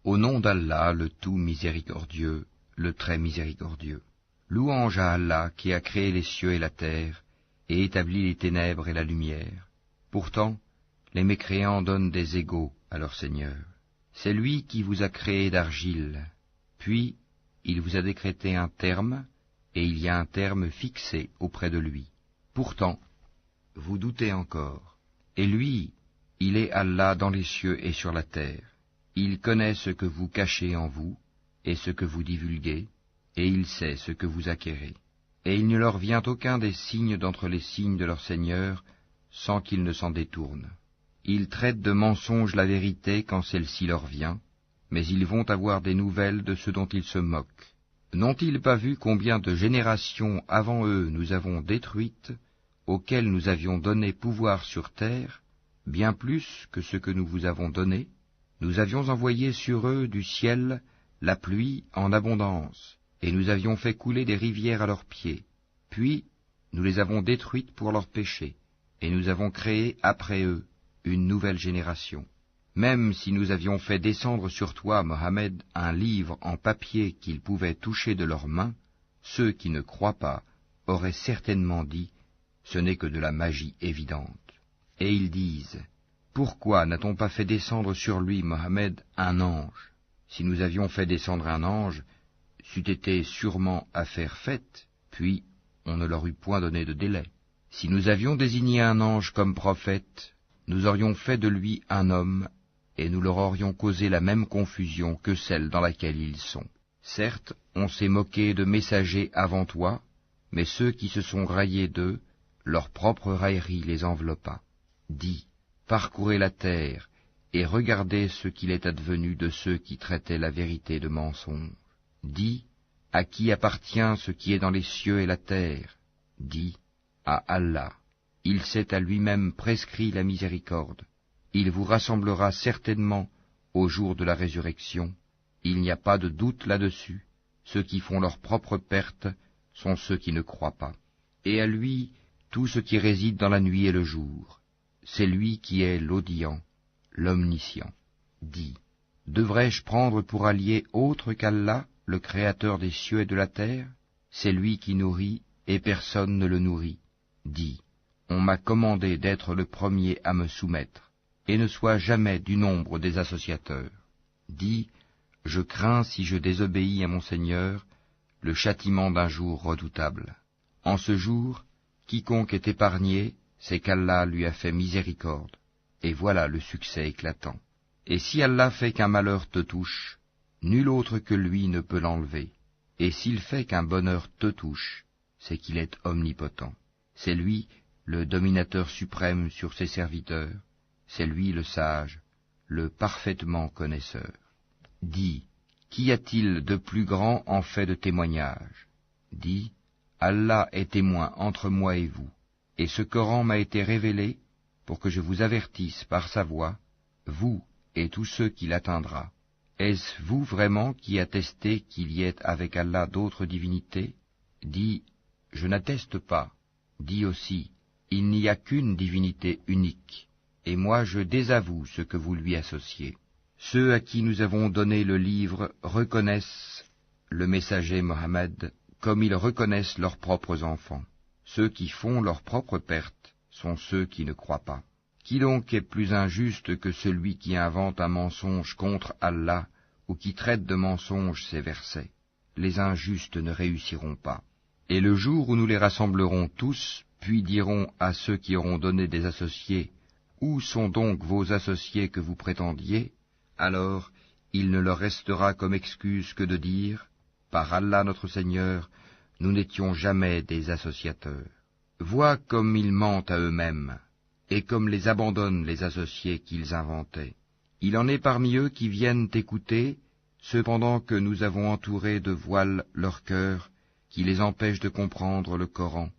Au nom d'Allah, le tout miséricordieux, le très miséricordieux. Louange à Allah qui a créé les cieux et la terre, et établi les ténèbres et la lumière. Pourtant, les mécréants donnent des égaux à leur Seigneur. C'est lui qui vous a créé d'argile, puis il vous a décrété un terme, et il y a un terme fixé auprès de lui. Pourtant, vous doutez encore. Et lui, il est Allah dans les cieux et sur la terre. Il connaît ce que vous cachez en vous, et ce que vous divulguez, et il sait ce que vous acquérez. Et il ne leur vient aucun des signes d'entre les signes de leur Seigneur, sans qu'ils ne s'en détournent. Ils traitent de mensonge la vérité quand celle-ci leur vient, mais ils vont avoir des nouvelles de ce dont ils se moquent. N'ont-ils pas vu combien de générations avant eux nous avons détruites, auxquelles nous avions donné pouvoir sur terre, bien plus que ce que nous vous avons donné? Nous avions envoyé sur eux du ciel la pluie en abondance, et nous avions fait couler des rivières à leurs pieds. Puis nous les avons détruites pour leurs péchés, et nous avons créé après eux une nouvelle génération. Même si nous avions fait descendre sur toi, Mohammed, un livre en papier qu'ils pouvaient toucher de leurs mains, ceux qui ne croient pas auraient certainement dit « ce n'est que de la magie évidente ». Et ils disent « pourquoi n'a-t-on pas fait descendre sur lui, Mohammed, un ange? Si nous avions fait descendre un ange, c'eût été sûrement affaire faite, puis on ne leur eût point donné de délai. Si nous avions désigné un ange comme prophète, nous aurions fait de lui un homme, et nous leur aurions causé la même confusion que celle dans laquelle ils sont. Certes, on s'est moqué de messagers avant toi, mais ceux qui se sont raillés d'eux, leur propre raillerie les enveloppa. Dis, parcourez la terre, et regardez ce qu'il est advenu de ceux qui traitaient la vérité de mensonge. Dis, à qui appartient ce qui est dans les cieux et la terre? Dis, à Allah. Il s'est à lui-même prescrit la miséricorde. Il vous rassemblera certainement au jour de la résurrection. Il n'y a pas de doute là-dessus. Ceux qui font leur propre perte sont ceux qui ne croient pas. Et à lui, tout ce qui réside dans la nuit et le jour. C'est lui qui est l'audient, l'omniscient. Dis, devrais-je prendre pour allié autre qu'Allah, le Créateur des cieux et de la terre? C'est lui qui nourrit, et personne ne le nourrit. Dis, on m'a commandé d'être le premier à me soumettre, et ne sois jamais du nombre des associateurs. Dis, je crains si je désobéis à mon Seigneur, le châtiment d'un jour redoutable. En ce jour, quiconque est épargné, c'est qu'Allah lui a fait miséricorde, et voilà le succès éclatant. Et si Allah fait qu'un malheur te touche, nul autre que lui ne peut l'enlever, et s'il fait qu'un bonheur te touche, c'est qu'il est omnipotent. C'est lui, le dominateur suprême sur ses serviteurs, c'est lui le sage, le parfaitement connaisseur. Dis, qu'y a-t-il de plus grand en fait de témoignage? Dis, Allah est témoin entre moi et vous, et ce Coran m'a été révélé pour que je vous avertisse par sa voix, vous et tous ceux qui l'atteindra. Est-ce vous vraiment qui attestez qu'il y ait avec Allah d'autres divinités? Dis, je n'atteste pas. Dis aussi, il n'y a qu'une divinité unique, et moi je désavoue ce que vous lui associez. Ceux à qui nous avons donné le livre reconnaissent le messager Mohammed comme ils reconnaissent leurs propres enfants. Ceux qui font leur propre perte sont ceux qui ne croient pas. Qui donc est plus injuste que celui qui invente un mensonge contre Allah ou qui traite de mensonge ces versets? Les injustes ne réussiront pas. Et le jour où nous les rassemblerons tous, puis dirons à ceux qui auront donné des associés, « Où sont donc vos associés que vous prétendiez ?» Alors, il ne leur restera comme excuse que de dire, « Par Allah notre Seigneur, nous n'étions jamais des associateurs. » Vois comme ils mentent à eux-mêmes, et comme les abandonnent les associés qu'ils inventaient. Il en est parmi eux qui viennent écouter, cependant que nous avons entouré de voiles leur cœur, qui les empêche de comprendre le Coran,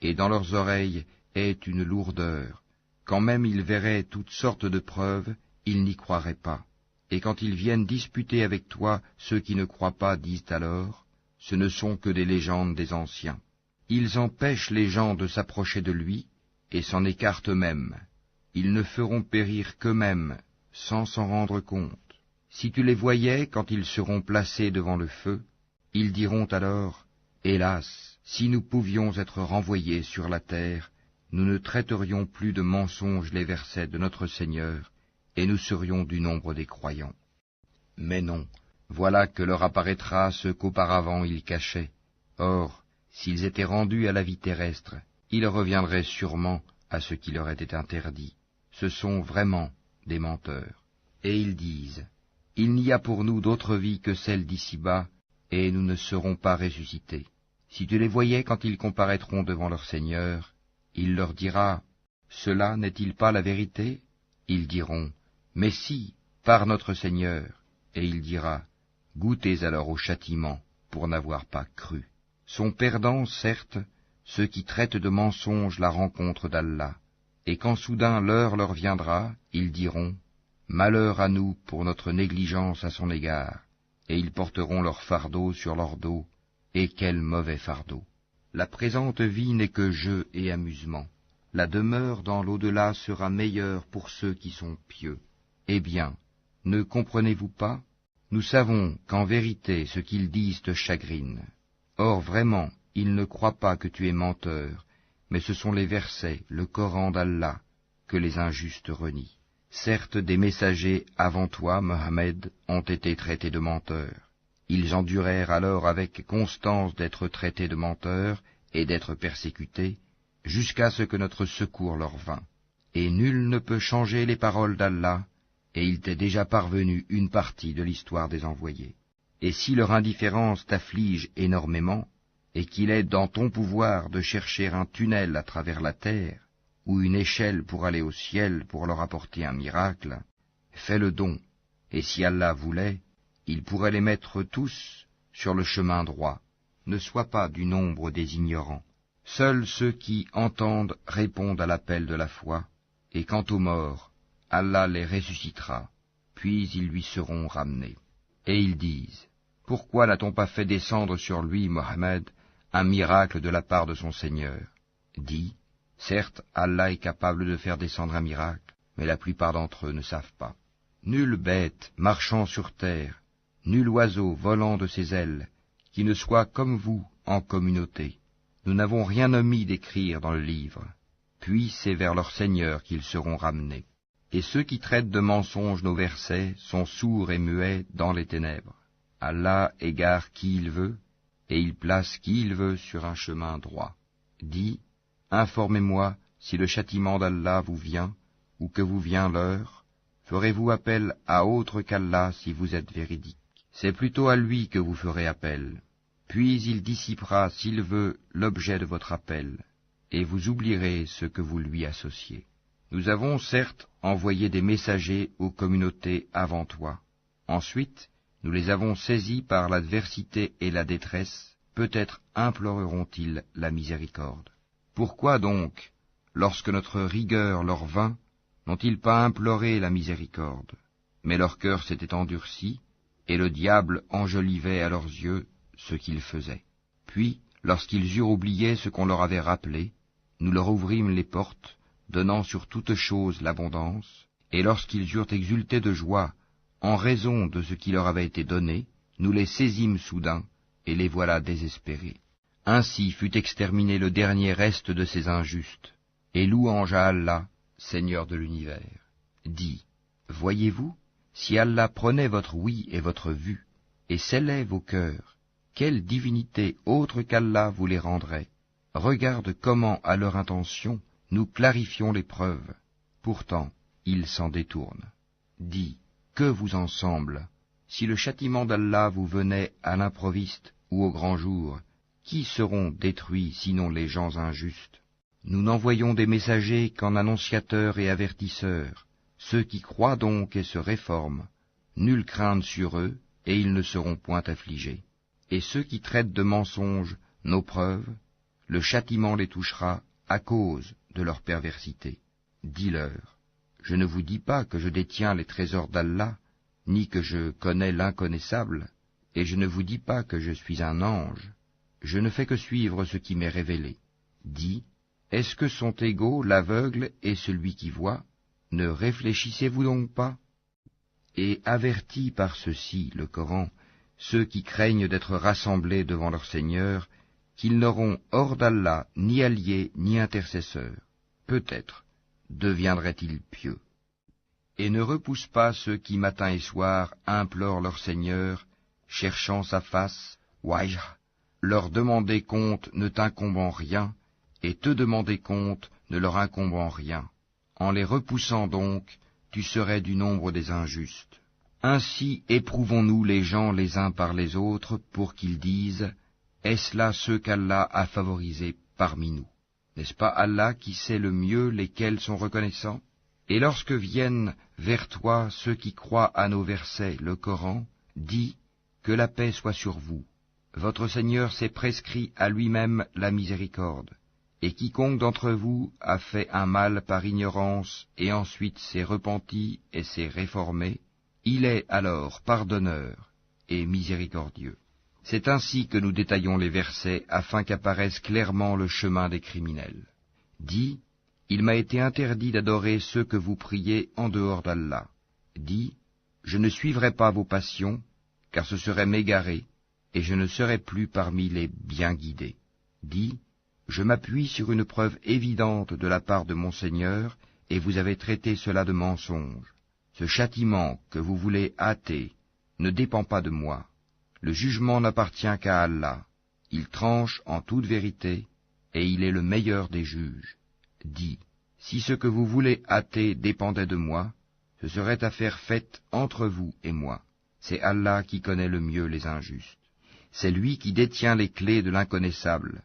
et dans leurs oreilles est une lourdeur. Quand même ils verraient toutes sortes de preuves, ils n'y croiraient pas. Et quand ils viennent disputer avec toi, ceux qui ne croient pas disent alors, ce ne sont que des légendes des anciens. Ils empêchent les gens de s'approcher de lui, et s'en écartent eux-mêmes. Ils ne feront périr qu'eux-mêmes, sans s'en rendre compte. Si tu les voyais quand ils seront placés devant le feu, ils diront alors, hélas, si nous pouvions être renvoyés sur la terre, nous ne traiterions plus de mensonges les versets de notre Seigneur, et nous serions du nombre des croyants. Mais non, voilà que leur apparaîtra ce qu'auparavant ils cachaient. Or, s'ils étaient rendus à la vie terrestre, ils reviendraient sûrement à ce qui leur était interdit. Ce sont vraiment des menteurs. Et ils disent, il n'y a pour nous d'autre vie que celle d'ici-bas, et nous ne serons pas ressuscités. Si tu les voyais quand ils comparaîtront devant leur Seigneur, il leur dira, cela n'est-il pas la vérité? Ils diront, mais si, par notre Seigneur. Et il dira, goûtez alors au châtiment pour n'avoir pas cru. Sont perdants, certes, ceux qui traitent de mensonges la rencontre d'Allah, et quand soudain l'heure leur viendra, ils diront, malheur à nous pour notre négligence à son égard, et ils porteront leur fardeau sur leur dos, et quel mauvais fardeau. La présente vie n'est que jeu et amusement. La demeure dans l'au-delà sera meilleure pour ceux qui sont pieux. Eh bien, ne comprenez-vous pas? Nous savons qu'en vérité ce qu'ils disent te chagrine. Or vraiment, ils ne croient pas que tu es menteur, mais ce sont les versets, le Coran d'Allah, que les injustes renient. Certes, des messagers avant toi, Mohammed, ont été traités de menteurs. Ils endurèrent alors avec constance d'être traités de menteurs et d'être persécutés, jusqu'à ce que notre secours leur vînt. Et nul ne peut changer les paroles d'Allah, et il t'est déjà parvenu une partie de l'histoire des envoyés. Et si leur indifférence t'afflige énormément, et qu'il est dans ton pouvoir de chercher un tunnel à travers la terre, ou une échelle pour aller au ciel pour leur apporter un miracle, fais le don, et si Allah voulait, il pourrait les mettre tous sur le chemin droit. Ne sois pas du nombre des ignorants. Seuls ceux qui entendent répondent à l'appel de la foi, et quant aux morts, Allah les ressuscitera, puis ils lui seront ramenés. Et ils disent, pourquoi n'a-t-on pas fait descendre sur lui, Mohammed, un miracle de la part de son Seigneur? Dis, certes, Allah est capable de faire descendre un miracle, mais la plupart d'entre eux ne savent pas. Nulle bête marchant sur terre, nul oiseau volant de ses ailes, qui ne soit comme vous en communauté. Nous n'avons rien omis d'écrire dans le livre. Puis c'est vers leur Seigneur qu'ils seront ramenés. Et ceux qui traitent de mensonges nos versets sont sourds et muets dans les ténèbres. Allah égare qui il veut, et il place qui il veut sur un chemin droit. Dis, informez-moi si le châtiment d'Allah vous vient, ou que vous vient l'heure. Ferez-vous appel à autre qu'Allah si vous êtes véridique? C'est plutôt à lui que vous ferez appel. Puis il dissipera, s'il veut, l'objet de votre appel, et vous oublierez ce que vous lui associez. Nous avons certes envoyé des messagers aux communautés avant toi. Ensuite, nous les avons saisis par l'adversité et la détresse, peut-être imploreront-ils la miséricorde. Pourquoi donc, lorsque notre rigueur leur vint, n'ont-ils pas imploré la miséricorde? Mais leur cœur s'était endurci, et le diable enjolivait à leurs yeux ce qu'ils faisaient. Puis, lorsqu'ils eurent oublié ce qu'on leur avait rappelé, nous leur ouvrîmes les portes, donnant sur toute chose l'abondance, et lorsqu'ils eurent exulté de joie, en raison de ce qui leur avait été donné, nous les saisîmes soudain, et les voilà désespérés. Ainsi fut exterminé le dernier reste de ces injustes, et louange à Allah, Seigneur de l'univers. Dis, voyez-vous, si Allah prenait votre oui et votre vue, et scellait vos cœurs, quelle divinité autre qu'Allah vous les rendrait? Regarde comment, à leur intention, nous clarifions les preuves. Pourtant, ils s'en détournent. Dis, que vous en semble? Si le châtiment d'Allah vous venait à l'improviste ou au grand jour, qui seront détruits sinon les gens injustes? Nous n'envoyons des messagers qu'en annonciateurs et avertisseurs. Ceux qui croient donc et se réforment, nulle crainte sur eux, et ils ne seront point affligés. Et ceux qui traitent de mensonges nos preuves, le châtiment les touchera à cause de leur perversité. Dis-leur, je ne vous dis pas que je détiens les trésors d'Allah, ni que je connais l'inconnaissable, et je ne vous dis pas que je suis un ange, je ne fais que suivre ce qui m'est révélé. Dis, est-ce que sont égaux l'aveugle et celui qui voit? Ne réfléchissez-vous donc pas? Et avertit par ceci, le Coran, ceux qui craignent d'être rassemblés devant leur Seigneur, qu'ils n'auront hors d'Allah ni alliés ni intercesseurs. Peut-être deviendraient-ils pieux. Et ne repousse pas ceux qui matin et soir implorent leur Seigneur, cherchant sa face, wajh, leur demander compte ne t'incombe rien, et te demander compte ne leur incombe en rien. En les repoussant donc, tu serais du nombre des injustes. Ainsi éprouvons-nous les gens les uns par les autres pour qu'ils disent « Est-ce là ceux qu'Allah a favorisés parmi nous ?» N'est-ce pas Allah qui sait le mieux lesquels sont reconnaissants? Et lorsque viennent vers toi ceux qui croient à nos versets, le Coran, dis que la paix soit sur vous. Votre Seigneur s'est prescrit à lui-même la miséricorde. Et quiconque d'entre vous a fait un mal par ignorance et ensuite s'est repenti et s'est réformé, il est alors pardonneur et miséricordieux. C'est ainsi que nous détaillons les versets afin qu'apparaisse clairement le chemin des criminels. Dis, il m'a été interdit d'adorer ceux que vous priez en dehors d'Allah. Dis, je ne suivrai pas vos passions, car ce serait m'égarer, et je ne serai plus parmi les bien guidés. Dis, je m'appuie sur une preuve évidente de la part de mon Seigneur, et vous avez traité cela de mensonge. Ce châtiment que vous voulez hâter ne dépend pas de moi. Le jugement n'appartient qu'à Allah. Il tranche en toute vérité, et il est le meilleur des juges. Dis, si ce que vous voulez hâter dépendait de moi, ce serait affaire faite entre vous et moi. C'est Allah qui connaît le mieux les injustes. C'est lui qui détient les clés de l'inconnaissable.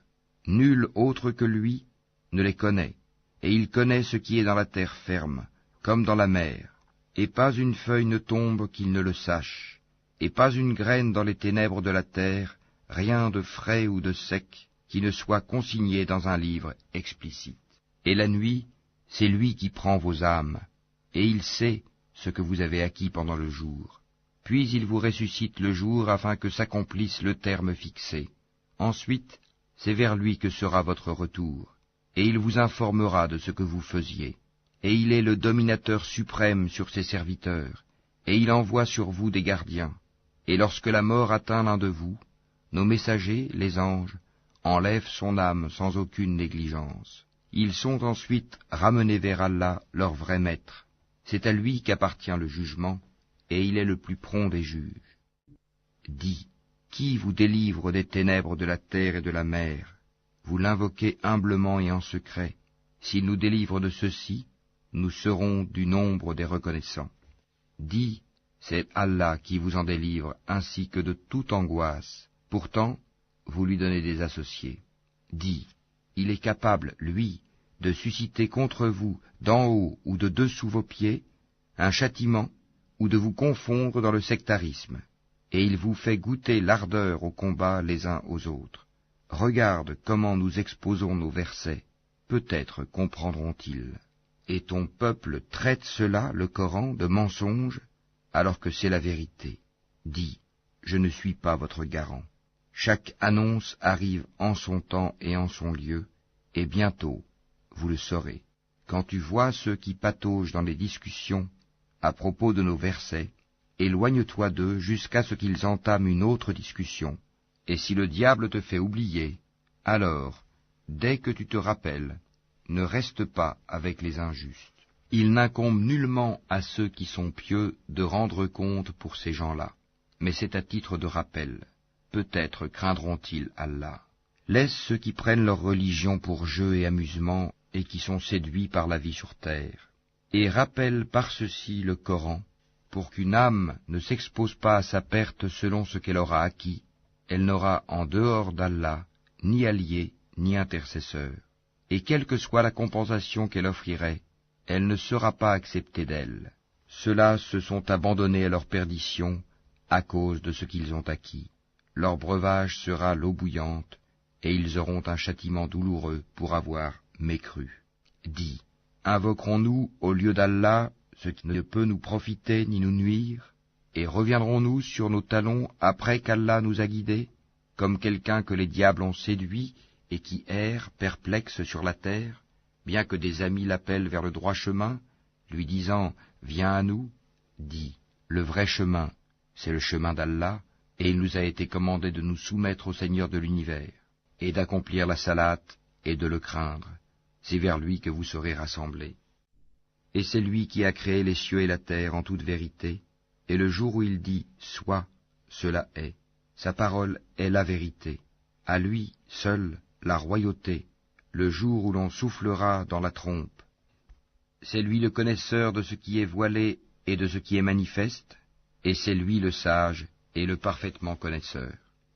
Nul autre que lui ne les connaît, et il connaît ce qui est dans la terre ferme, comme dans la mer, et pas une feuille ne tombe qu'il ne le sache, et pas une graine dans les ténèbres de la terre, rien de frais ou de sec, qui ne soit consigné dans un livre explicite. Et la nuit, c'est lui qui prend vos âmes, et il sait ce que vous avez acquis pendant le jour. Puis il vous ressuscite le jour afin que s'accomplisse le terme fixé. Ensuite, c'est vers lui que sera votre retour, et il vous informera de ce que vous faisiez. Et il est le dominateur suprême sur ses serviteurs, et il envoie sur vous des gardiens. Et lorsque la mort atteint l'un de vous, nos messagers, les anges, enlèvent son âme sans aucune négligence. Ils sont ensuite ramenés vers Allah, leur vrai maître. C'est à lui qu'appartient le jugement, et il est le plus prompt des juges. Dis, qui vous délivre des ténèbres de la terre et de la mer? Vous l'invoquez humblement et en secret. S'il nous délivre de ceci, nous serons du nombre des reconnaissants. Dis, c'est Allah qui vous en délivre, ainsi que de toute angoisse. Pourtant, vous lui donnez des associés. Dis, il est capable, lui, de susciter contre vous, d'en haut ou de dessous vos pieds, un châtiment, ou de vous confondre dans le sectarisme, et il vous fait goûter l'ardeur au combat les uns aux autres. Regarde comment nous exposons nos versets, peut-être comprendront-ils. Et ton peuple traite cela, le Coran, de mensonge, alors que c'est la vérité. Dis, je ne suis pas votre garant. Chaque annonce arrive en son temps et en son lieu, et bientôt, vous le saurez. Quand tu vois ceux qui pataugent dans les discussions à propos de nos versets, éloigne-toi d'eux jusqu'à ce qu'ils entament une autre discussion. Et si le diable te fait oublier, alors, dès que tu te rappelles, ne reste pas avec les injustes. Il n'incombe nullement à ceux qui sont pieux de rendre compte pour ces gens-là, mais c'est à titre de rappel. Peut-être craindront-ils Allah. Laisse ceux qui prennent leur religion pour jeu et amusement et qui sont séduits par la vie sur terre. Et rappelle par ceci le Coran, pour qu'une âme ne s'expose pas à sa perte selon ce qu'elle aura acquis. Elle n'aura en dehors d'Allah ni allié ni intercesseur. Et quelle que soit la compensation qu'elle offrirait, elle ne sera pas acceptée d'elle. Ceux-là se sont abandonnés à leur perdition à cause de ce qu'ils ont acquis. Leur breuvage sera l'eau bouillante, et ils auront un châtiment douloureux pour avoir mécru. Dis, invoquerons-nous au lieu d'Allah ce qui ne peut nous profiter ni nous nuire, et reviendrons-nous sur nos talons après qu'Allah nous a guidés, comme quelqu'un que les diables ont séduit et qui erre perplexe sur la terre, bien que des amis l'appellent vers le droit chemin, lui disant « Viens à nous », dis Le vrai chemin, c'est le chemin d'Allah, et il nous a été commandé de nous soumettre au Seigneur de l'univers, et d'accomplir la salate, et de le craindre. C'est vers lui que vous serez rassemblés. Et c'est lui qui a créé les cieux et la terre en toute vérité, et le jour où il dit « Sois », cela est. Sa parole est la vérité. À lui, seul, la royauté, le jour où l'on soufflera dans la trompe. C'est lui le connaisseur de ce qui est voilé et de ce qui est manifeste, et c'est lui le sage et le parfaitement connaisseur.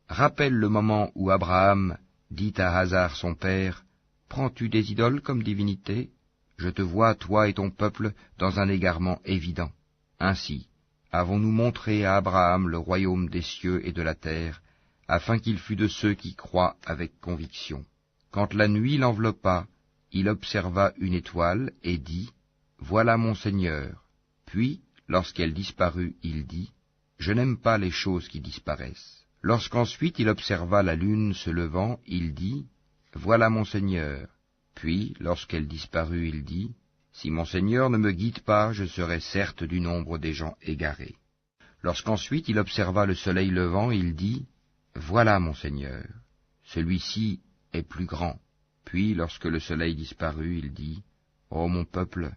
Rappelle le moment où Abraham dit à Hazar son père, « Prends-tu des idoles comme divinité ? Je te vois, toi et ton peuple, dans un égarement évident. » Ainsi, avons-nous montré à Abraham le royaume des cieux et de la terre, afin qu'il fût de ceux qui croient avec conviction. Quand la nuit l'enveloppa, il observa une étoile et dit, « Voilà mon Seigneur. » Puis, lorsqu'elle disparut, il dit, « Je n'aime pas les choses qui disparaissent. » Lorsqu'ensuite il observa la lune se levant, il dit, « Voilà mon Seigneur. » Puis, lorsqu'elle disparut, il dit, « Si mon Seigneur ne me guide pas, je serai certes du nombre des gens égarés. » Lorsqu'ensuite il observa le soleil levant, il dit, « Voilà mon Seigneur. Celui-ci est plus grand. » Puis, lorsque le soleil disparut, il dit, « Ô mon peuple,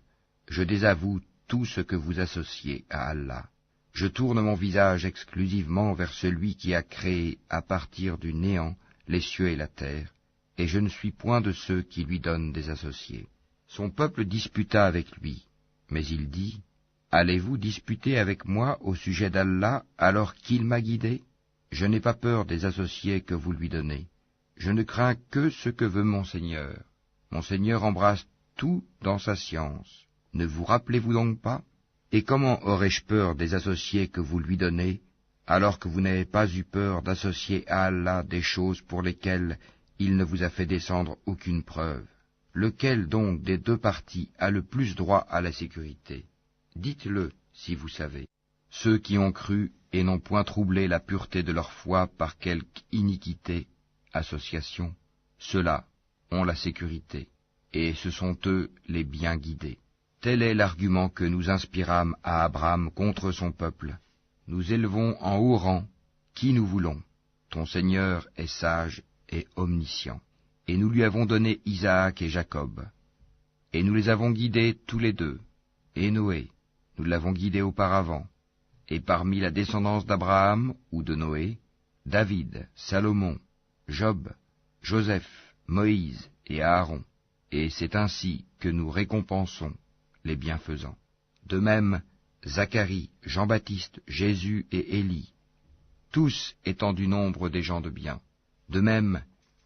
je désavoue tout ce que vous associez à Allah. Je tourne mon visage exclusivement vers celui qui a créé à partir du néant les cieux et la terre, et je ne suis point de ceux qui lui donnent des associés. » Son peuple disputa avec lui, mais il dit, « Allez-vous disputer avec moi au sujet d'Allah alors qu'il m'a guidé? Je n'ai pas peur des associés que vous lui donnez. Je ne crains que ce que veut mon Seigneur. Mon Seigneur embrasse tout dans sa science. Ne vous rappelez-vous donc pas? Et comment aurais-je peur des associés que vous lui donnez, alors que vous n'avez pas eu peur d'associer à Allah des choses pour lesquelles il ne vous a fait descendre aucune preuve? Lequel donc des deux parties a le plus droit à la sécurité? Dites-le, si vous savez. Ceux qui ont cru et n'ont point troublé la pureté de leur foi par quelque iniquité, association, ceux-là ont la sécurité, et ce sont eux les bien guidés. Tel est l'argument que nous inspirâmes à Abraham contre son peuple. Nous élevons en haut rang qui nous voulons. Ton Seigneur est sage et omniscient. Et nous lui avons donné Isaac et Jacob. Et nous les avons guidés tous les deux. Et Noé, nous l'avons guidé auparavant. Et parmi la descendance d'Abraham ou de Noé, David, Salomon, Job, Joseph, Moïse et Aaron. Et c'est ainsi que nous récompensons les bienfaisants. De même, Zacharie, Jean-Baptiste, Jésus et Élie, tous étant du nombre des gens de bien. De même,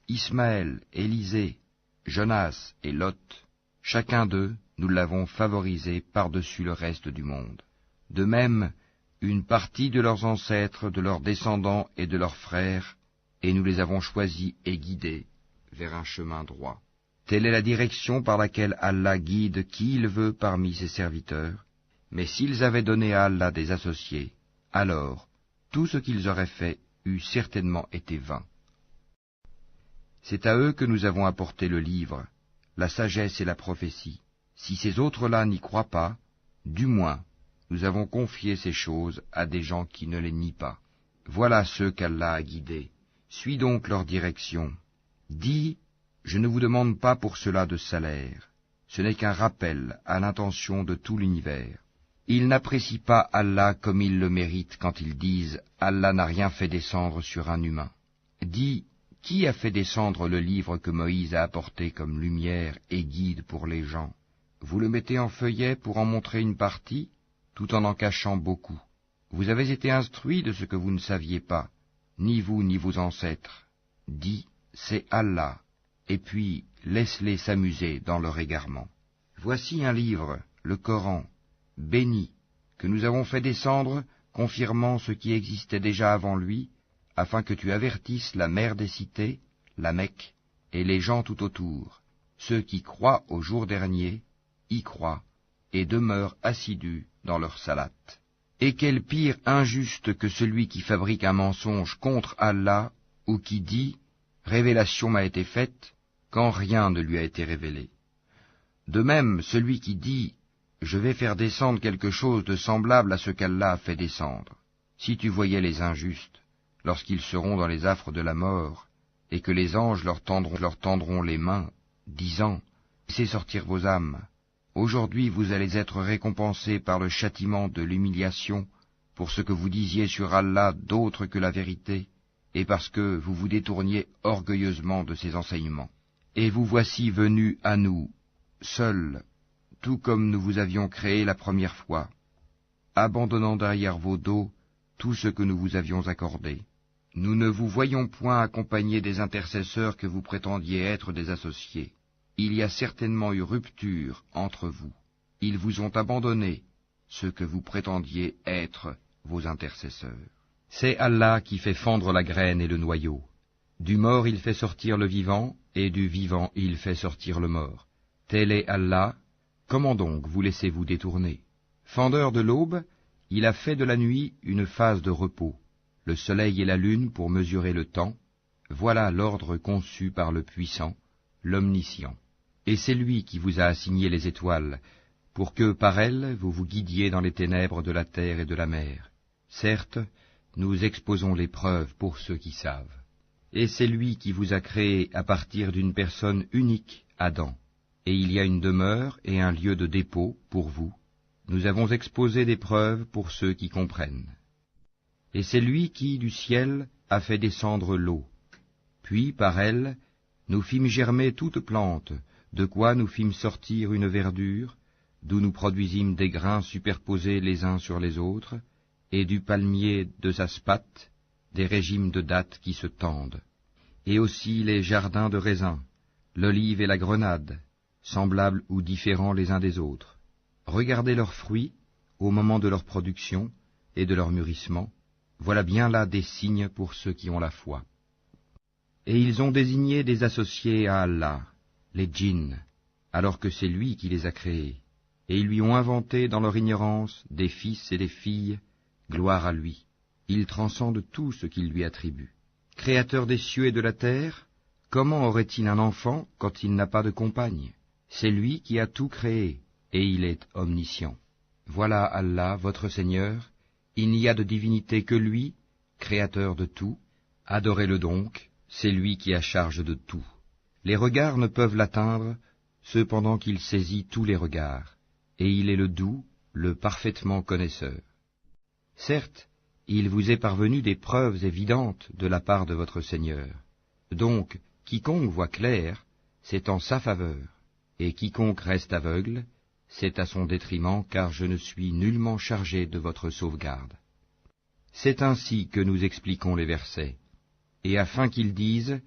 Ismaël, Élisée, Jonas et Lot, chacun d'eux, nous l'avons favorisé par-dessus le reste du monde. De même, une partie de leurs ancêtres, de leurs descendants et de leurs frères, et nous les avons choisis et guidés vers un chemin droit. Telle est la direction par laquelle Allah guide qui il veut parmi ses serviteurs, mais s'ils avaient donné à Allah des associés, alors tout ce qu'ils auraient fait eût certainement été vain. C'est à eux que nous avons apporté le livre, la sagesse et la prophétie. Si ces autres-là n'y croient pas, du moins, nous avons confié ces choses à des gens qui ne les nient pas. Voilà ceux qu'Allah a guidés. Suis donc leur direction. Dis, je ne vous demande pas pour cela de salaire. Ce n'est qu'un rappel à l'intention de tout l'univers. Ils n'apprécient pas Allah comme ils le méritent quand ils disent « Allah n'a rien fait descendre sur un humain ». Dis, qui a fait descendre le livre que Moïse a apporté comme lumière et guide pour les gens? Vous le mettez en feuillet pour en montrer une partie, tout en cachant beaucoup. Vous avez été instruits de ce que vous ne saviez pas, ni vous ni vos ancêtres. Dis, c'est Allah, et puis laisse-les s'amuser dans leur égarement. Voici un livre, le Coran, béni, que nous avons fait descendre, confirmant ce qui existait déjà avant lui, afin que tu avertisses la mère des cités, la Mecque, et les gens tout autour. Ceux qui croient au jour dernier, y croient, et demeurent assidus dans leur salate. Et quel pire injuste que celui qui fabrique un mensonge contre Allah, ou qui dit « Révélation m'a été faite », quand rien ne lui a été révélé. De même, celui qui dit « je vais faire descendre quelque chose de semblable à ce qu'Allah a fait descendre. Si tu voyais les injustes, lorsqu'ils seront dans les affres de la mort, et que les anges leur tendront les mains, disant, laissez sortir vos âmes. Aujourd'hui vous allez être récompensés par le châtiment de l'humiliation pour ce que vous disiez sur Allah d'autre que la vérité, et parce que vous vous détourniez orgueilleusement de ses enseignements. Et vous voici venus à nous, seuls, tout comme nous vous avions créé la première fois, abandonnant derrière vos dos tout ce que nous vous avions accordé. Nous ne vous voyons point accompagnés des intercesseurs que vous prétendiez être des associés. Il y a certainement eu rupture entre vous. Ils vous ont abandonné, ce que vous prétendiez être vos intercesseurs. C'est Allah qui fait fendre la graine et le noyau. Du mort il fait sortir le vivant, et du vivant il fait sortir le mort. Tel est Allah, comment donc vous laissez-vous détourner? Fendeur de l'aube, il a fait de la nuit une phase de repos, le soleil et la lune pour mesurer le temps, voilà l'ordre conçu par le puissant, l'omniscient. Et c'est lui qui vous a assigné les étoiles, pour que par elles vous vous guidiez dans les ténèbres de la terre et de la mer. Certes, nous exposons les preuves pour ceux qui savent. Et c'est lui qui vous a créé à partir d'une personne unique, Adam. Et il y a une demeure et un lieu de dépôt pour vous. Nous avons exposé des preuves pour ceux qui comprennent. Et c'est lui qui, du ciel, a fait descendre l'eau. Puis, par elle, nous fîmes germer toute plante, de quoi nous fîmes sortir une verdure, d'où nous produisîmes des grains superposés les uns sur les autres, et du palmier de sa spate, des régimes de dattes qui se tendent, et aussi les jardins de raisins, l'olive et la grenade, semblables ou différents les uns des autres. Regardez leurs fruits au moment de leur production et de leur mûrissement, voilà bien là des signes pour ceux qui ont la foi. Et ils ont désigné des associés à Allah, les djinns, alors que c'est lui qui les a créés, et ils lui ont inventé dans leur ignorance des fils et des filles, gloire à lui. Il transcende tout ce qu'il lui attribue. Créateur des cieux et de la terre, comment aurait-il un enfant quand il n'a pas de compagne? C'est lui qui a tout créé, et il est omniscient. Voilà Allah, votre Seigneur, il n'y a de divinité que lui, créateur de tout. Adorez-le donc, c'est lui qui a charge de tout. Les regards ne peuvent l'atteindre, cependant qu'il saisit tous les regards, et il est le doux, le parfaitement connaisseur. Certes, il vous est parvenu des preuves évidentes de la part de votre Seigneur. Donc, quiconque voit clair, c'est en sa faveur, et quiconque reste aveugle, c'est à son détriment, car je ne suis nullement chargé de votre sauvegarde. C'est ainsi que nous expliquons les versets, et afin qu'ils disent,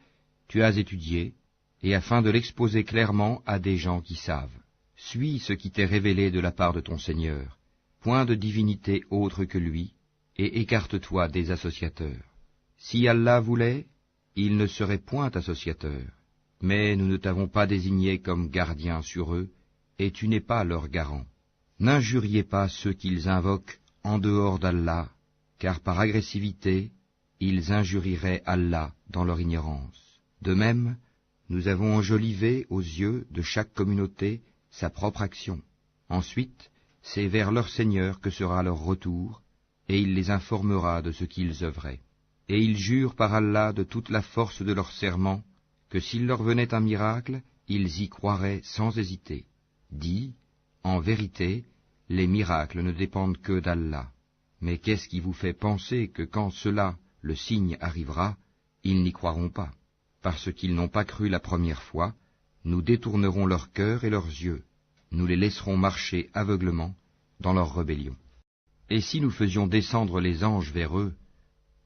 tu as étudié, et afin de l'exposer clairement à des gens qui savent. Suis ce qui t'est révélé de la part de ton Seigneur, point de divinité autre que lui, et écarte-toi des associateurs. Si Allah voulait, il ne serait point associateur, mais nous ne t'avons pas désigné comme gardien sur eux, et tu n'es pas leur garant. N'injuriez pas ceux qu'ils invoquent en dehors d'Allah, car par agressivité, ils injurieraient Allah dans leur ignorance. De même, nous avons enjolivé aux yeux de chaque communauté sa propre action. Ensuite, c'est vers leur Seigneur que sera leur retour, et il les informera de ce qu'ils œuvraient. Et ils jurent par Allah de toute la force de leur serment, que s'il leur venait un miracle, ils y croiraient sans hésiter. Dis, en vérité, les miracles ne dépendent que d'Allah. Mais qu'est-ce qui vous fait penser que quand cela, le signe, arrivera, ils n'y croiront pas? Parce qu'ils n'ont pas cru la première fois, nous détournerons leur cœur et leurs yeux, nous les laisserons marcher aveuglement dans leur rébellion. Et si nous faisions descendre les anges vers eux,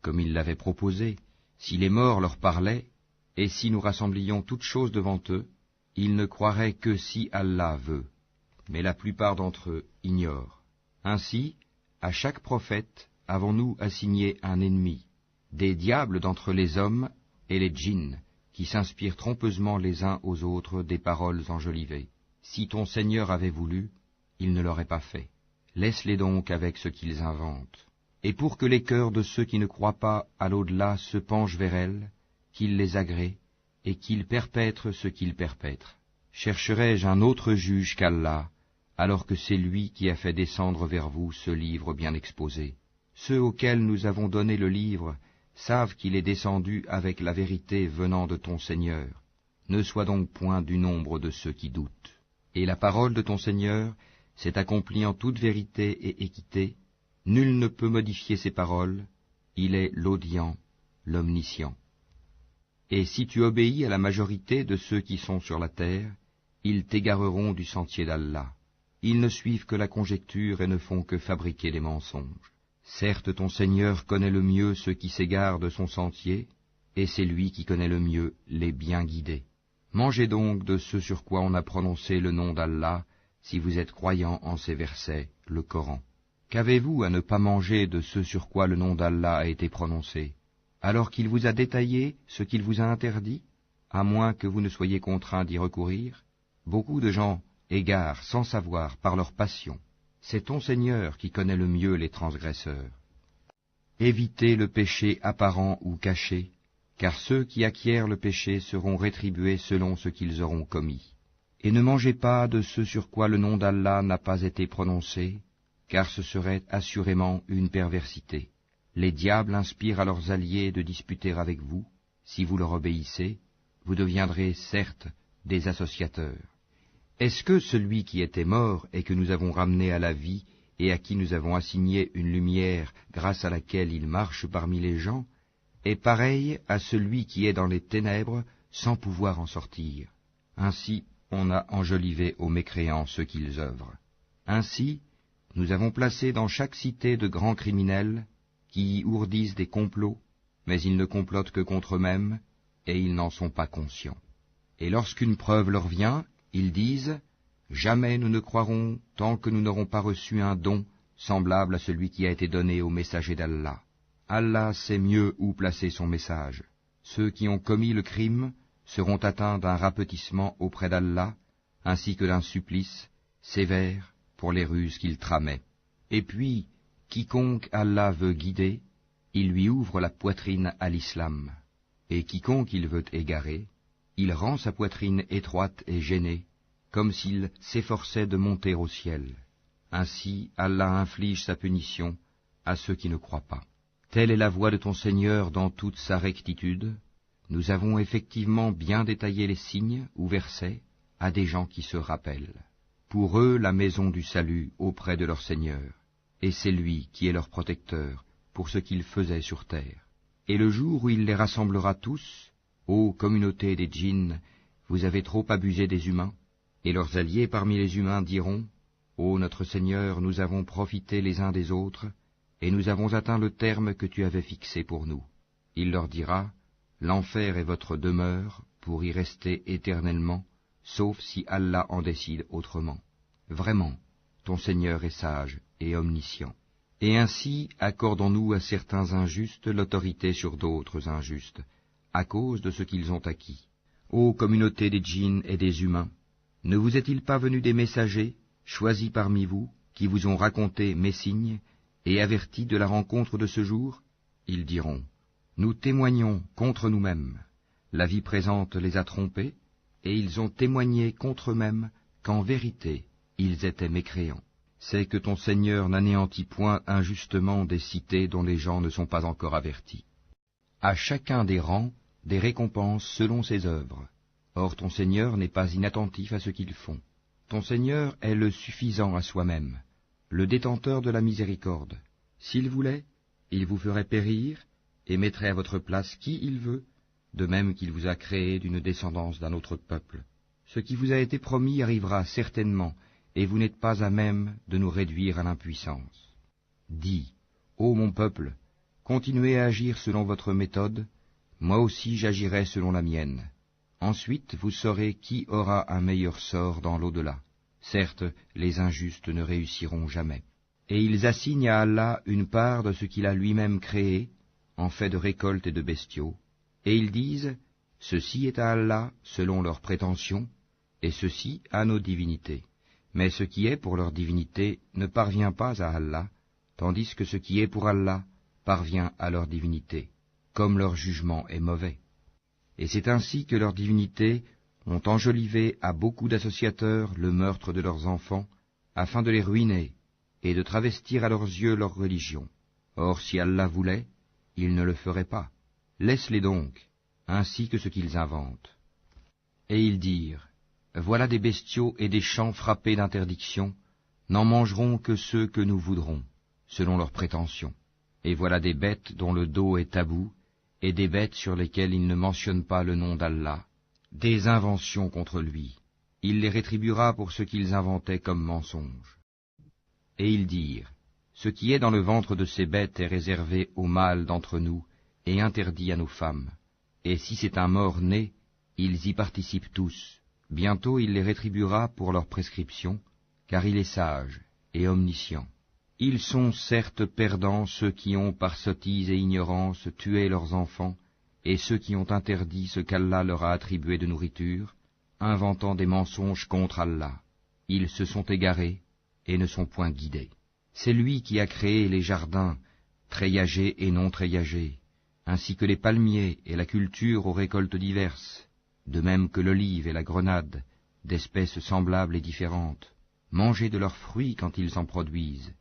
comme ils l'avaient proposé, si les morts leur parlaient, et si nous rassemblions toutes choses devant eux, ils ne croiraient que si Allah veut. Mais la plupart d'entre eux ignorent. Ainsi, à chaque prophète avons-nous assigné un ennemi, des diables d'entre les hommes et les djinns, qui s'inspirent trompeusement les uns aux autres des paroles enjolivées. Si ton Seigneur avait voulu, il ne l'aurait pas fait. Laisse-les donc avec ce qu'ils inventent. Et pour que les cœurs de ceux qui ne croient pas à l'au-delà se penchent vers elles, qu'ils les agrée, et qu'ils perpètrent ce qu'ils perpètrent. Chercherai-je un autre juge qu'Allah, alors que c'est lui qui a fait descendre vers vous ce livre bien exposé. Ceux auxquels nous avons donné le livre savent qu'il est descendu avec la vérité venant de ton Seigneur. Ne sois donc point du nombre de ceux qui doutent. Et la parole de ton Seigneur s'est accomplie en toute vérité et équité. Nul ne peut modifier ses paroles. Il est l'audient, l'omniscient. Et si tu obéis à la majorité de ceux qui sont sur la terre, ils t'égareront du sentier d'Allah. Ils ne suivent que la conjecture et ne font que fabriquer des mensonges. Certes, ton Seigneur connaît le mieux ceux qui s'égarent de son sentier, et c'est lui qui connaît le mieux les bien guidés. Mangez donc de ce sur quoi on a prononcé le nom d'Allah, si vous êtes croyants en ces versets, le Coran. Qu'avez-vous à ne pas manger de ce sur quoi le nom d'Allah a été prononcé, alors qu'il vous a détaillé ce qu'il vous a interdit, à moins que vous ne soyez contraints d'y recourir? Beaucoup de gens égarent sans savoir par leur passion. C'est ton Seigneur qui connaît le mieux les transgresseurs. Évitez le péché apparent ou caché, car ceux qui acquièrent le péché seront rétribués selon ce qu'ils auront commis. Et ne mangez pas de ce sur quoi le nom d'Allah n'a pas été prononcé, car ce serait assurément une perversité. Les diables inspirent à leurs alliés de disputer avec vous. Si vous leur obéissez, vous deviendrez certes des associateurs. Est-ce que celui qui était mort et que nous avons ramené à la vie et à qui nous avons assigné une lumière grâce à laquelle il marche parmi les gens, est pareil à celui qui est dans les ténèbres sans pouvoir en sortir? Ainsi on a enjolivé aux mécréants ce qu'ils œuvrent. Ainsi, nous avons placé dans chaque cité de grands criminels qui y ourdissent des complots, mais ils ne complotent que contre eux-mêmes, et ils n'en sont pas conscients. Et lorsqu'une preuve leur vient, ils disent « Jamais nous ne croirons tant que nous n'aurons pas reçu un don semblable à celui qui a été donné au messager d'Allah. Allah sait mieux où placer son message. Ceux qui ont commis le crime seront atteints d'un rapetissement auprès d'Allah, ainsi que d'un supplice sévère pour les ruses qu'ils tramaient. Et puis, quiconque Allah veut guider, il lui ouvre la poitrine à l'islam. Et quiconque il veut égarer, il rend sa poitrine étroite et gênée, comme s'il s'efforçait de monter au ciel. Ainsi, Allah inflige sa punition à ceux qui ne croient pas. Telle est la voie de ton Seigneur dans toute sa rectitude. Nous avons effectivement bien détaillé les signes ou versets à des gens qui se rappellent. Pour eux, la maison du salut auprès de leur Seigneur, et c'est lui qui est leur protecteur pour ce qu'ils faisaient sur terre. Et le jour où il les rassemblera tous, ô communauté des djinns, vous avez trop abusé des humains, et leurs alliés parmi les humains diront, ô notre Seigneur, nous avons profité les uns des autres, et nous avons atteint le terme que tu avais fixé pour nous. Il leur dira, l'enfer est votre demeure pour y rester éternellement, sauf si Allah en décide autrement. Vraiment, ton Seigneur est sage et omniscient. Et ainsi accordons-nous à certains injustes l'autorité sur d'autres injustes, à cause de ce qu'ils ont acquis. Ô communauté des djinns et des humains, ne vous est-il pas venu des messagers, choisis parmi vous, qui vous ont raconté mes signes, et avertis de la rencontre de ce jour? Ils diront, nous témoignons contre nous-mêmes. La vie présente les a trompés, et ils ont témoigné contre eux-mêmes qu'en vérité, ils étaient mécréants. C'est que ton Seigneur n'anéantit point injustement des cités dont les gens ne sont pas encore avertis. À chacun des rangs, des récompenses selon ses œuvres. Or ton Seigneur n'est pas inattentif à ce qu'ils font. Ton Seigneur est le suffisant à soi-même, le détenteur de la miséricorde. S'il voulait, il vous ferait périr et mettrait à votre place qui il veut, de même qu'il vous a créé d'une descendance d'un autre peuple. Ce qui vous a été promis arrivera certainement, et vous n'êtes pas à même de nous réduire à l'impuissance. Dis, ô mon peuple, continuez à agir selon votre méthode, moi aussi j'agirai selon la mienne. Ensuite vous saurez qui aura un meilleur sort dans l'au-delà. Certes, les injustes ne réussiront jamais. Et ils assignent à Allah une part de ce qu'il a lui-même créé, en fait de récoltes et de bestiaux, et ils disent, ceci est à Allah selon leurs prétentions, et ceci à nos divinités. Mais ce qui est pour leur divinité ne parvient pas à Allah, tandis que ce qui est pour Allah parvient à leur divinité, comme leur jugement est mauvais. Et c'est ainsi que leurs divinités ont enjolivé à beaucoup d'associateurs le meurtre de leurs enfants, afin de les ruiner, et de travestir à leurs yeux leur religion. Or si Allah voulait, il ne le ferait pas. Laisse-les donc, ainsi que ce qu'ils inventent. Et ils dirent, voilà des bestiaux et des champs frappés d'interdiction, n'en mangeront que ceux que nous voudrons, selon leurs prétentions. Et voilà des bêtes dont le dos est tabou, et des bêtes sur lesquelles il ne mentionne pas le nom d'Allah, des inventions contre lui. Il les rétribuera pour ce qu'ils inventaient comme mensonges. Et ils dirent, ce qui est dans le ventre de ces bêtes est réservé aux mâles d'entre nous, et interdit à nos femmes. Et si c'est un mort-né, ils y participent tous. Bientôt il les rétribuera pour leur prescription, car il est sage et omniscient. Ils sont certes perdants ceux qui ont par sottise et ignorance tué leurs enfants, et ceux qui ont interdit ce qu'Allah leur a attribué de nourriture, inventant des mensonges contre Allah. Ils se sont égarés et ne sont point guidés. C'est lui qui a créé les jardins, treillagés et non treillagés, ainsi que les palmiers et la culture aux récoltes diverses, de même que l'olive et la grenade, d'espèces semblables et différentes. Mangez de leurs fruits quand ils en produisent,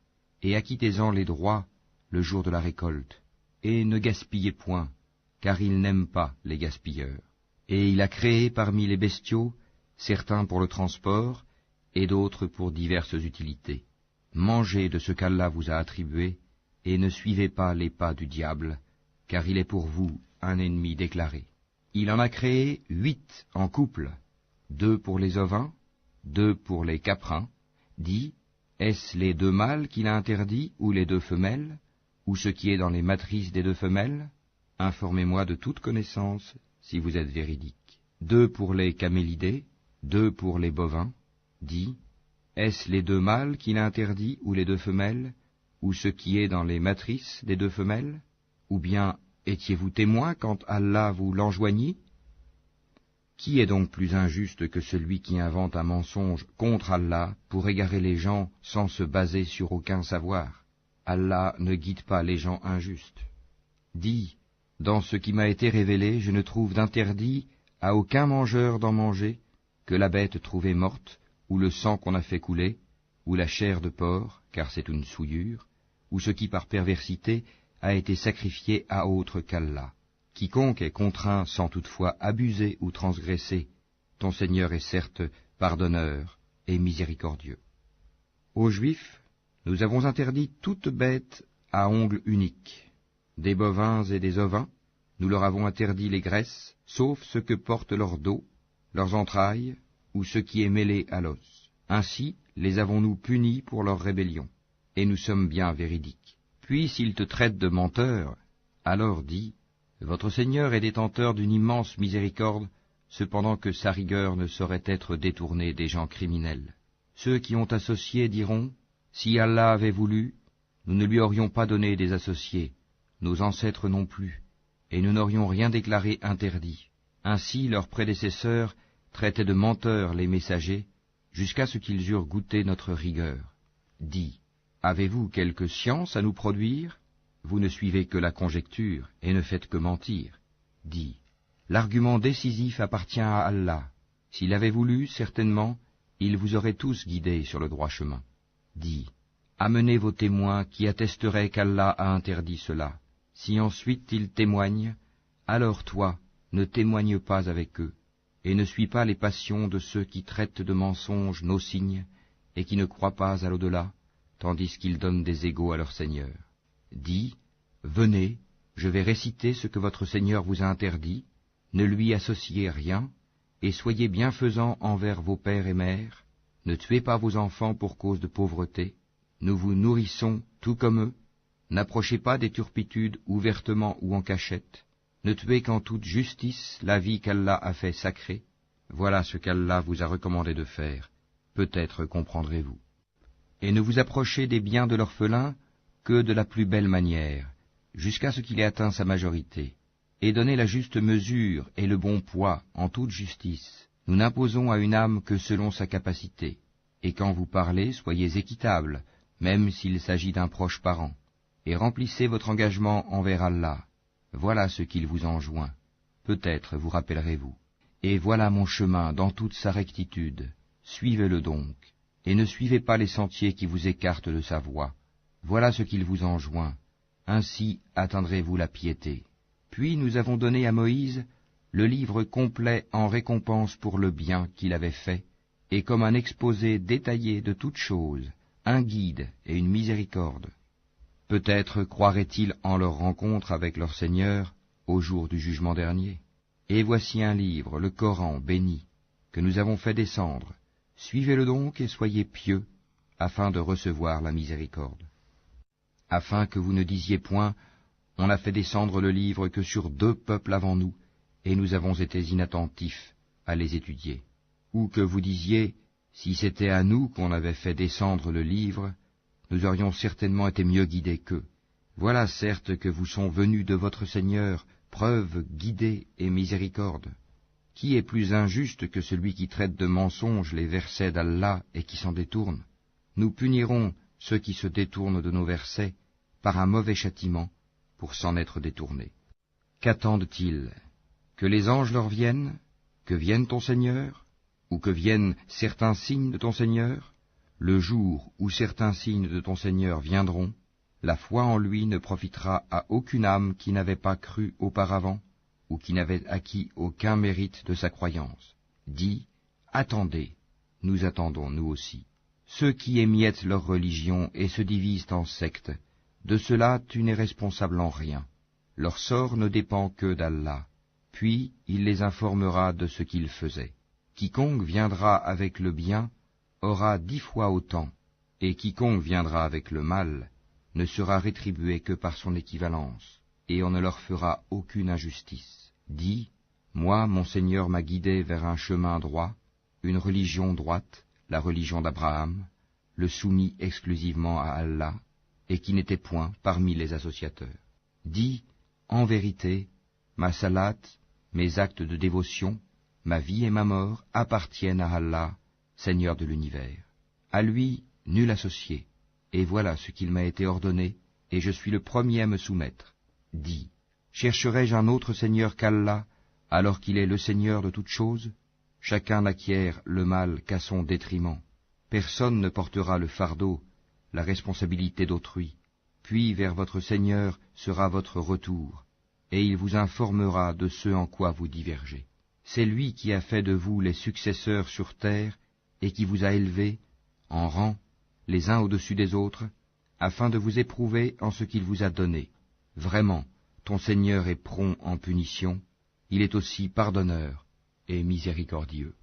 et acquittez-en les droits le jour de la récolte, et ne gaspillez point, car il n'aime pas les gaspilleurs. Et il a créé parmi les bestiaux certains pour le transport, et d'autres pour diverses utilités. Mangez de ce qu'Allah vous a attribué, et ne suivez pas les pas du diable, car il est pour vous un ennemi déclaré. Il en a créé 8 en couple, 2 pour les ovins, 2 pour les caprins. Dit, est-ce les 2 mâles qu'il a interdits, ou les 2 femelles, ou ce qui est dans les matrices des 2 femelles? Informez-moi de toute connaissance, si vous êtes véridique. 2 pour les camélidés, 2 pour les bovins. Dit, est-ce les 2 mâles qu'il a interdits, ou les 2 femelles, ou ce qui est dans les matrices des 2 femelles? Ou bien étiez-vous témoin quand Allah vous l'enjoignit? Qui est donc plus injuste que celui qui invente un mensonge contre Allah pour égarer les gens sans se baser sur aucun savoir? Allah ne guide pas les gens injustes. Dis, dans ce qui m'a été révélé, je ne trouve d'interdit à aucun mangeur d'en manger que la bête trouvée morte, ou le sang qu'on a fait couler, ou la chair de porc, car c'est une souillure, ou ce qui par perversité a été sacrifié à autre qu'Allah. Quiconque est contraint sans toutefois abuser ou transgresser, ton Seigneur est certes pardonneur et miséricordieux. Aux Juifs, nous avons interdit toute bête à ongles uniques. Des bovins et des ovins, nous leur avons interdit les graisses, sauf ce que portent leur dos, leurs entrailles, ou ce qui est mêlé à l'os. Ainsi les avons-nous punis pour leur rébellion, et nous sommes bien véridiques. Puis s'ils te traitent de menteur, alors dis, votre Seigneur est détenteur d'une immense miséricorde, cependant que sa rigueur ne saurait être détournée des gens criminels. Ceux qui ont associé diront, si Allah avait voulu, nous ne lui aurions pas donné des associés, nos ancêtres non plus, et nous n'aurions rien déclaré interdit. Ainsi leurs prédécesseurs traitaient de menteurs les messagers, jusqu'à ce qu'ils eurent goûté notre rigueur. Dis, avez-vous quelque science à nous produire? Vous ne suivez que la conjecture, et ne faites que mentir. Dis, l'argument décisif appartient à Allah. S'il avait voulu, certainement, il vous aurait tous guidés sur le droit chemin. Dis, amenez vos témoins qui attesteraient qu'Allah a interdit cela. Si ensuite ils témoignent, alors toi, ne témoigne pas avec eux, et ne suis pas les passions de ceux qui traitent de mensonges nos signes, et qui ne croient pas à l'au-delà, tandis qu'ils donnent des égaux à leur Seigneur. Dis, venez, je vais réciter ce que votre Seigneur vous a interdit, ne lui associez rien, et soyez bienfaisants envers vos pères et mères, ne tuez pas vos enfants pour cause de pauvreté, nous vous nourrissons tout comme eux, n'approchez pas des turpitudes ouvertement ou en cachette, ne tuez qu'en toute justice la vie qu'Allah a fait sacrée, voilà ce qu'Allah vous a recommandé de faire, peut-être comprendrez-vous. Et ne vous approchez des biens de l'orphelin que de la plus belle manière, jusqu'à ce qu'il ait atteint sa majorité, et donnez la juste mesure et le bon poids en toute justice. Nous n'imposons à une âme que selon sa capacité, et quand vous parlez, soyez équitable, même s'il s'agit d'un proche parent, et remplissez votre engagement envers Allah. Voilà ce qu'il vous enjoint. Peut-être vous rappellerez-vous. Et voilà mon chemin dans toute sa rectitude. Suivez-le donc, et ne suivez pas les sentiers qui vous écartent de sa voie. Voilà ce qu'il vous enjoint, ainsi atteindrez-vous la piété. Puis nous avons donné à Moïse le livre complet en récompense pour le bien qu'il avait fait, et comme un exposé détaillé de toutes choses, un guide et une miséricorde. Peut-être croiraient-ils en leur rencontre avec leur Seigneur au jour du jugement dernier. Et voici un livre, le Coran béni, que nous avons fait descendre. Suivez-le donc et soyez pieux, afin de recevoir la miséricorde. Afin que vous ne disiez point, on n'a fait descendre le livre que sur 2 peuples avant nous, et nous avons été inattentifs à les étudier. Ou que vous disiez, si c'était à nous qu'on avait fait descendre le livre, nous aurions certainement été mieux guidés qu'eux. Voilà certes que vous sont venus de votre Seigneur preuve, guidée et miséricorde. Qui est plus injuste que celui qui traite de mensonges les versets d'Allah et qui s'en détourne? Nous punirons ceux qui se détournent de nos versets par un mauvais châtiment pour s'en être détournés. Qu'attendent-ils? Que les anges leur viennent? Que vienne ton Seigneur? Ou que viennent certains signes de ton Seigneur? Le jour où certains signes de ton Seigneur viendront, la foi en lui ne profitera à aucune âme qui n'avait pas cru auparavant, ou qui n'avait acquis aucun mérite de sa croyance. Dis, attendez, nous attendons nous aussi. Ceux qui émiettent leur religion et se divisent en sectes, de cela tu n'es responsable en rien. Leur sort ne dépend que d'Allah, puis il les informera de ce qu'ils faisaient. Quiconque viendra avec le bien aura 10 fois autant, et quiconque viendra avec le mal ne sera rétribué que par son équivalence, et on ne leur fera aucune injustice. Dis, moi, mon Seigneur m'a guidé vers un chemin droit, une religion droite, la religion d'Abraham, le soumis exclusivement à Allah, et qui n'était point parmi les associateurs. Dis, en vérité, ma salat, mes actes de dévotion, ma vie et ma mort appartiennent à Allah, Seigneur de l'univers. À lui, nul associé, et voilà ce qu'il m'a été ordonné, et je suis le premier à me soumettre. Dis, chercherai-je un autre Seigneur qu'Allah, alors qu'il est le Seigneur de toutes choses? Chacun n'acquiert le mal qu'à son détriment. Personne ne portera le fardeau, la responsabilité d'autrui. Puis vers votre Seigneur sera votre retour, et il vous informera de ce en quoi vous divergez. C'est lui qui a fait de vous les successeurs sur terre, et qui vous a élevés, en rang, les uns au-dessus des autres, afin de vous éprouver en ce qu'il vous a donné. Vraiment, ton Seigneur est prompt en punition, il est aussi pardonneur et miséricordieux.